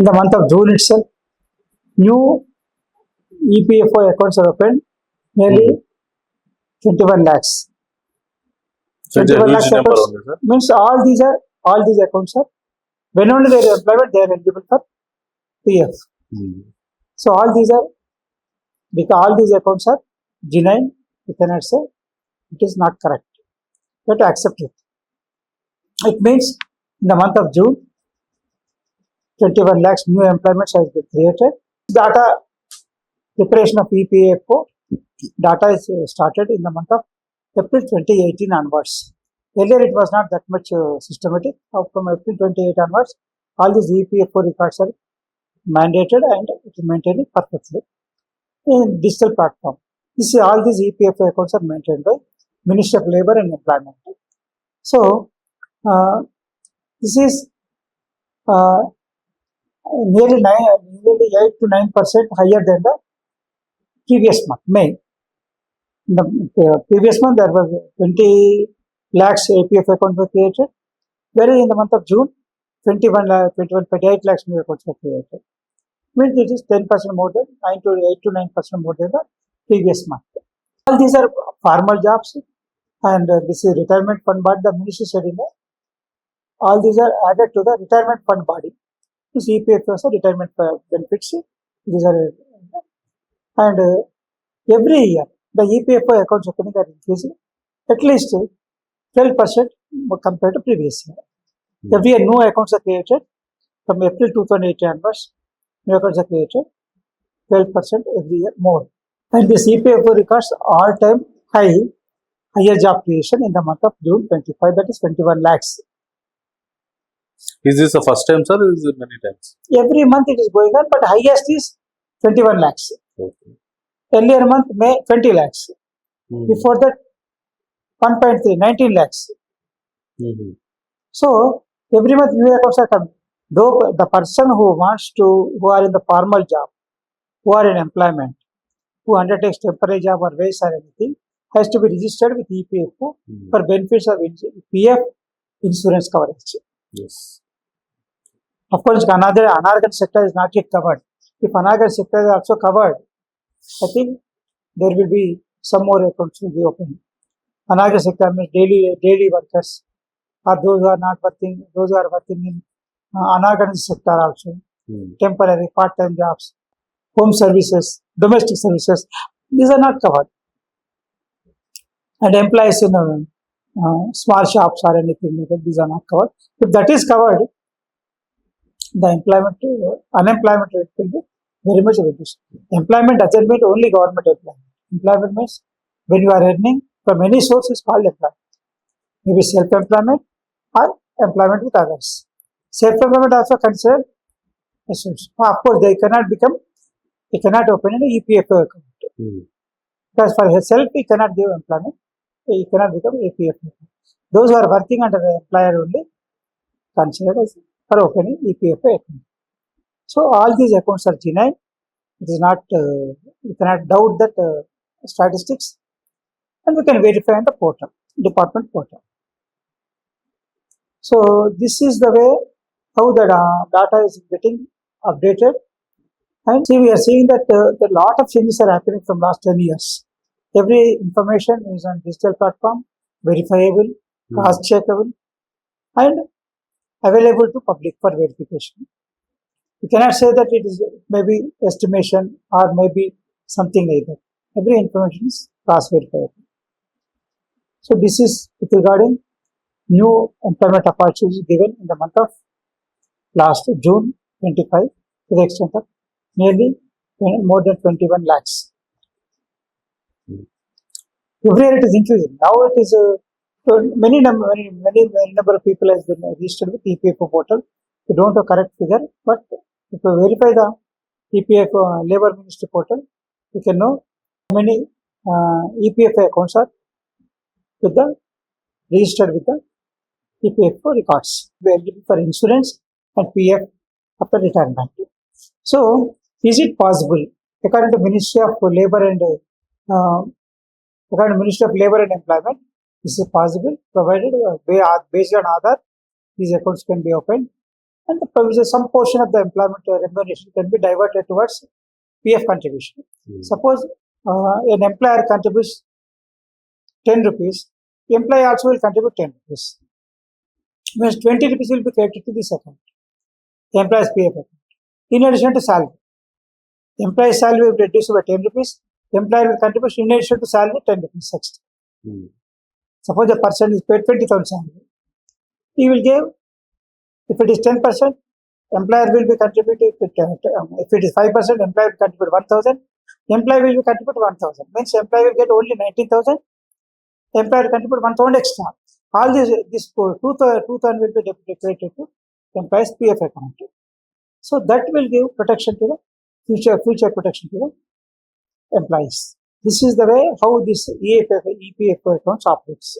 In the month of June itself, new EPFO accounts are opened, nearly 21 lakhs. So it's a 21 huge lakhs number accounts only, sir. means all these accounts are, when only they are employment, they are eligible for PF. So all these are, because all these accounts are genuine, you cannot say it is not correct. You have to accept it. It means in the month of June, 21 lakhs new employments has been created. Data preparation of EPFO data is started in the month of April 2018 onwards. Earlier it was not that much systematic. From April 28 onwards, all these EPFO records are mandated and it is maintained perfectly in digital platform. This is all these EPFO accounts are maintained by Ministry of Labour and Employment. So this is nearly 8 to 9% higher than the previous month, May. In the previous month, there was 20 lakhs APF accounts were created, whereas in the month of June, 28 lakhs new accounts were created. Means it is 10% more than 8 to 9% more than the previous month. All these are formal jobs, and this is retirement fund body. The ministry said in there, all these are added to the retirement fund body. This EPF also retirement benefits. These are, and every year the EPFO accounts opening are increasing at least 12% compared to previous year. Every year new accounts are created from April 2018 onwards. New accounts are created 12% every year more. And this EPFO records all-time higher job creation in the month of June 25, that is 21 lakhs. Is this the first time, sir, or is it many times? Every month it is going on, but highest is 21 lakhs. Okay. Earlier month, May, 20 lakhs. Before that, 1.3, 19 lakhs. So, every month new accounts are coming. Though the person who are in the formal job, who are in employment, who undertakes temporary job or wage or anything, has to be registered with EPFO for benefits of PF insurance coverage. Yes. Of course, unorganized sector is not yet covered. If unorganized sector is also covered, I think there will be some more accounts will be open. Unorganized sector means daily workers, or those who are not working, those who are working in unorganized sector also, temporary part-time jobs, home services, domestic services, these are not covered. And employees in small shops or anything like that, these are not covered. If that is covered, the unemployment rate will be very much reduced. Employment doesn't mean only government employment. Employment means when you are earning from any source is called employment. Maybe self-employment or employment with others. Self-employment also considered a source. Of course, they cannot open an EPFO account. Because for herself, he cannot give employment. He cannot become EPFO. Those who are working under the employer only considered as for opening EPFO account. So all these accounts are genuine. It is not, you cannot doubt that statistics, and we can verify on the portal, department portal. So this is the way how the data is getting updated. And see, we are seeing that a lot of changes are happening from last 10 years. Every information is on digital platform, verifiable, cross-checkable, and available to public for verification. You cannot say that it is maybe estimation or maybe something like that. Every information is cross-verifiable. So this is with regarding new employment opportunities given in the month of last June 25 to the extent of nearly more than 21 lakhs. Every year it is increasing. Now it is many number of people has been registered with EPFO portal. We don't have correct figure, but if you verify the EPFO Labour Ministry portal, you can know how many EPFO accounts are registered with the EPFO records. We are eligible for insurance and PF after retirement. So, is it possible, according to Ministry of Labour and Employment, this is possible provided based on Aadhaar, these accounts can be opened and the provision, some portion of the employment remuneration can be diverted towards PF contribution. Suppose an employer contributes 10 rupees, the employee also will contribute 10 rupees. Means 20 rupees will be credited to this account, the employer's PF account, in addition to salary. The employee's salary will be reduced by 10 rupees, the employer will contribute in addition to salary 10 rupees extra. Suppose the person is paid 20,000 salary, he will give, if it is 10%, employer will be contributing, if it is 5%, employer will contribute 1,000, employer will be contribute 1,000. Means employer will get only 19,000, employer will contribute 1,000 extra. All this 2,000 will be credited to employer's PF account. So that will give protection to the future protection to the employees. This is the way how this EPF accounts operates.